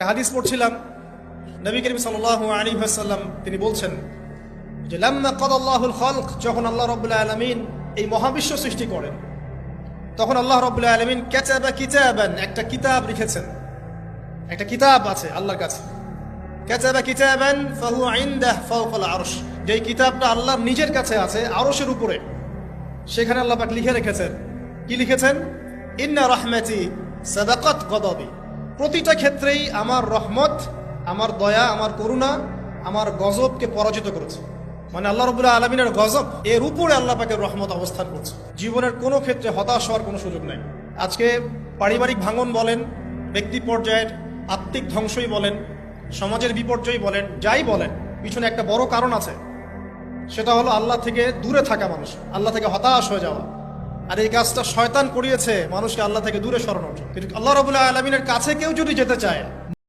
হাদিস পড়ছিলাম, নবী করিম সাল্লাল্লাহু আলাইহি ওয়াসাল্লাম তিনি বলছেন যে লাম্মা কাদাল্লাহুল খালক, যখন আল্লাহ রাব্বুল আলামিন এই মহাবিশ্ব সৃষ্টি করেন তখন আল্লাহ রাব্বুল আলামিন কাতাবা কিতাবান, একটা কিতাব লিখেছেন। একটা কিতাব আছে আল্লাহর কাছে, কাতাবা কিতাবান ফাহুয়া ইনদাহু ফাওকাল আরশ, যেই কিতাবটা আল্লাহর নিজের কাছে আছে আরশের উপরে। সেখানে আল্লাহ পাক লিখে রেখেছেন, কি লিখেছেন? ইন্না রাহমাতি সাবাকাত গদাবি, প্রতিটা ক্ষেত্রেই আমার রহমত, আমার দয়া, আমার করুণা আমার গজবকে পরাজিত করেছে। মানে আল্লাহ রাব্বুল আলামিনের গজব এর উপরে আল্লাহ পাকের রহমত অবস্থান করছে। জীবনের কোনো ক্ষেত্রে হতাশ হওয়ার কোনো সুযোগ নাই। আজকে পারিবারিক ভাঙন বলেন, ব্যক্তি পর্যায়ের আত্মিক ধ্বংসই বলেন, সমাজের বিপর্যয় বলেন, যাই বলেন, পিছনে একটা বড় কারণ আছে। সেটা হলো আল্লাহ থেকে দূরে থাকা মানুষ, আল্লাহ থেকে হতাশ হয়ে যাওয়া। আর এই কাজটা শয়তান করিয়েছে মানুষকে আল্লাহ থেকে দূরে সরানোর জন্য। কিন্তু আল্লাহ রাব্বুল আলামিনের কাছে কেউ যদি যেতে চায়